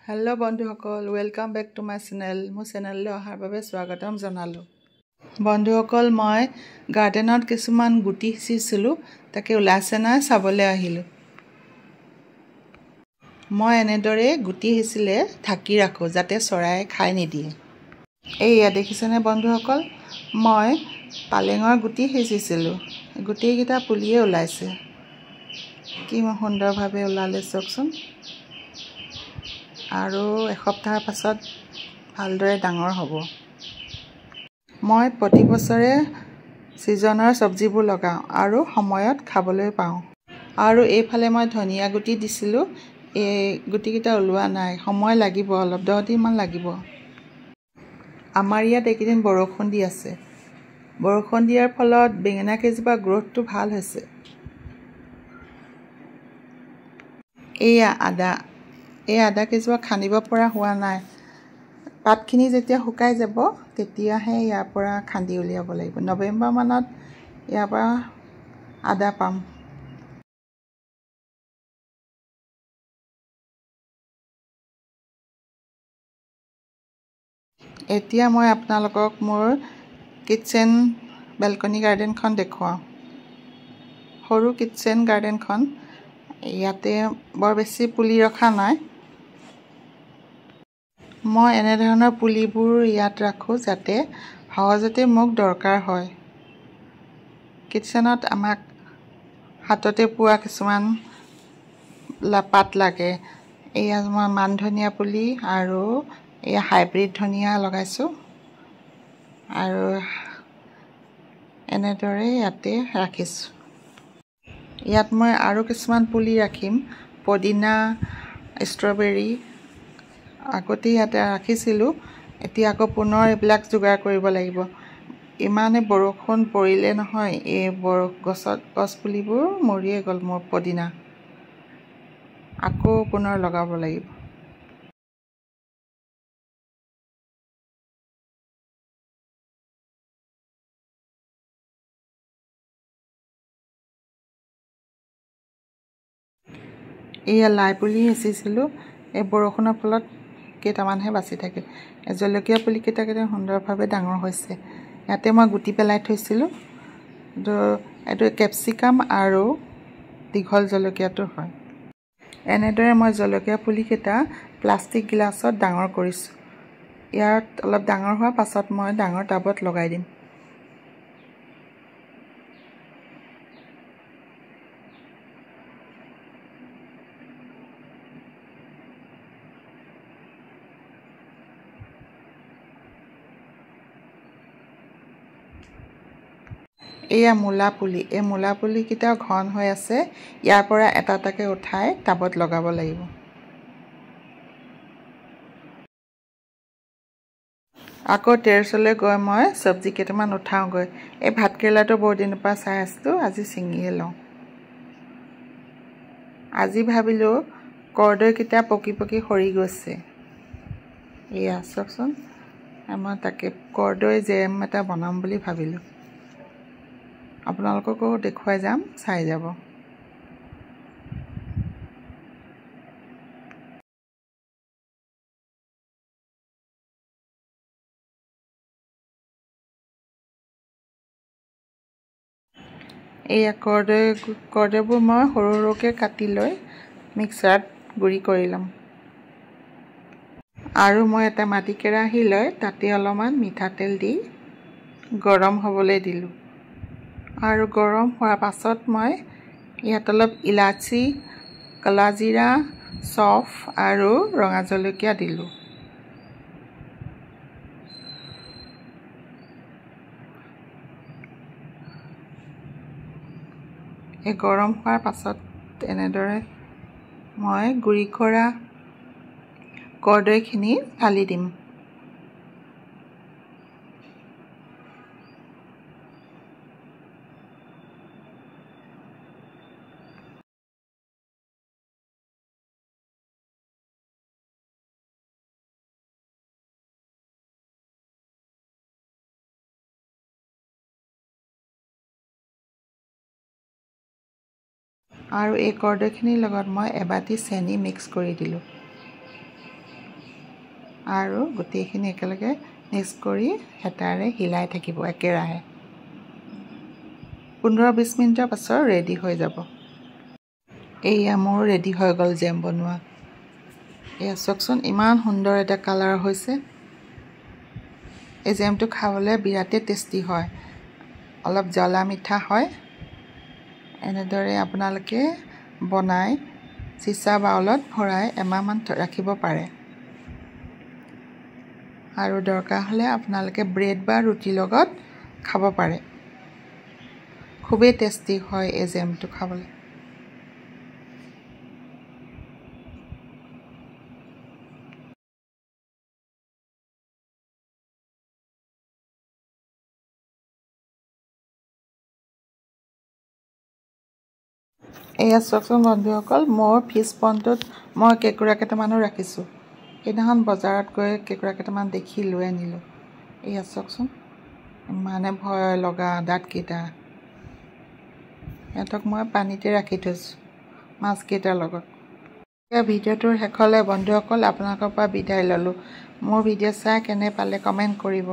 hello बंधुসকল welcome back to my channel मो channel अहार বাবে स्वागतम जनालो बंधुসকল মই গাৰ্ডেনত কিছুমান গুটি সিচিছিলো তাকে উলাছে না চাবলে আহিলো মই এনেদৰে গুটি হিছিলে ঢাকি ৰাখো যাতে চৰাই খাই নিদিয়ে এইয়া দেখিছেনে বন্ধুসকল মই পালেঙৰ গুটি সিচিছিলো গুটি কিটা পুলিয়ে ওলাইছে কি সুন্দৰভাৱে ওলালে চকচোন আৰু এসপ্তাহ পাছত ভালদৰে ডাঙৰ হ'ব মই প্ৰতি বছৰে সিজনৰ সবজিবোৰ লগাও আৰু সময়ত খাবলৈ পাওঁ আৰু এইফালে মই ধনিয়া গুটি দিছিলো এই গুটি কিটা ওলোৱা নাই সময় লাগিব অলপ 10 দিন মান লাগিব আমাৰ ইয়াত একদিন বৰষুণ দি আছে বৰষুণ দিয়াৰ ফলত বেঙেনা কেজোপা গ্ৰোথটো ভাল হৈছে এয়া আদা কেজোপা খানিব পৰা হোৱা নাই পাতখিনি যেতিয়া শুকাই যাব তেতিয়াহে ইয়াৰ পৰা খান্দি উলিয়াব লাগিব নৱেম্বৰ মানত ইয়াৰ পৰা আদা পাম এতিয়া মই আপোনালোকক মোৰ কিচেন বেলকনি গাৰ্ডেনখন দেখুৱাও সৰু কিচেন গাৰ্ডেনখন ইয়াতে বৰ বেছি পুলি ৰখা নাই মই এনে ধৰণৰ পুলিবোৰ ইয়াত ৰাখো যাতে সহজতে মোক দৰকাৰ হয় কিচেনত আমাক হাততে পোৱা কিছুমান পাত লাগে এয়া মই মান ধনিয়া পুলি আৰু এয়া হাইব্ৰিড ধনিয়া লগাইছো আৰু এনেদৰে ইয়াতে ৰাখিছো ইয়াত মই আৰু কিছুমান পুলি ৰাখিম পদিনা ষ্ট্ৰবেৰী আগতে ইয়াতে ৰাখিছিলো এতিয়া আকৌ পুনৰ এইবিলাক যোগাৰ কৰিব লাগিব ইমানে বৰষুণ পৰিলে নহয় এই গছ পুলিবোৰ মৰিয়ে গল মোৰ পদিনা আকৌ পুনৰ লগাব লাগিব এয়া লাই পুলি সিচিছিলো এই বৰষুণৰ ফলত কেইটামানহে বাচি থাকে জলকীয়া পুলি কেইটা সুন্দৰভাৱে ডাঙৰ হৈছে ইয়াতে মই গুটি পেলাই থৈছিলো এটো ক্যাপসিকাম আৰু দীঘল জলকীয়াটো হয় এনেদৰে মই জলকীয়া পুলি কেইটা প্লাষ্টিক গ্লাছত ডাঙৰ কৰিছো ইয়াত অলপ ডাঙৰ হোৱা পাছত মই ডাঙৰ টাবত লগাই দিম এয়া মূলা পুলি এই মূলা পুলি কিটা ঘন হৈ আছে ইয়াৰ পৰা এটা টাকে উঠাই টাবত লগাব লাগিব আকৌ টেৰেছলৈ গৈ মই সবজি কেইটামান উঠাও গৈ এই ভাতকেৰেলাটো বহুত দিনৰ পৰা চাই আছো আজি ছিঙিয়ে লওঁ আজি ভাবিলো কৰ্দৈ কিটা পকি সৰি গৈছে এয়া চকচোন আমাৰ তাকে কৰ্দৈ জেম এটা বনাম বুলি ভাবিলো আপোনালোককো দেখুৱাই যাম চাই যাব এয়া কৰ্দৈবোৰ মই সৰুকে কাটি লৈ মিক্সাৰত গুৰি কৰি লম আৰু মই এটা মাটি কেৰাহী লৈ তাতে অলপমান মিঠাতেল দি গৰম হ'বলৈ দিলো আৰু গৰম হোৱাৰ পাছত মই ইয়াত অলপ ইলাচি কলাজিৰা চফ আৰু ৰঙা জলকীয়া দিলো এই গৰম হোৱাৰ পাছত এনেদৰে মই গুৰি কৰা কৰ্দৈখিনি ঢালি দিম আৰু এই কৰ্দৈখিনিৰ লগত মই এবাটি চেনি মিক্স কৰি দিলো আৰু গোটেইখিনি একেলগে মিক্স কৰি হেতাৰে হিলাই থাকিব একেৰাহে 15-20 মিনিটৰ পাছত ৰেডি হৈ যাব এয়া মোৰ ৰেডি হৈ গ'ল জেম বনোৱা এয়া চাওকচোন ইমান সুন্দৰ এটা কালাৰ হৈছে এই জেমটো খাবলৈ বিৰাটেই টেষ্টি হয় অলপ জ্বলা মিঠা হয় এনেদৰে আপোনালোকে বনাই চিচা বাউলত ভৰাই এমাহমান ৰাখিব পাৰে আৰু দৰকাৰ হ'লে আপোনালোকে ব্ৰেড বা ৰুটিৰ লগত খাব পাৰে খুবেই টেষ্টি হয় এই জেমটো খাবলৈ এয়া চাওকচোন বন্ধুসকল মোৰ ফিছ পণ্ডটোত মই কেঁকুৰা কেইটামানো ৰাখিছোঁ সেইদিনাখন বজাৰত গৈ কেঁকুৰা কেইটামান দেখি লৈ আনিলোঁ এয়া চাওকচোন ইমানে ভয় লগা দাঁতকেইটা সিহঁতক মই পানীতে ৰাখি থৈছোঁ মাছকেইটাৰ লগত এই ভিডিঅ'টোৰ শেষলৈ বন্ধুসকল আপোনালোকৰ পৰা বিদায় ল'লোঁ মোৰ ভিডিঅ' চাই কেনে পালে কমেণ্ট কৰিব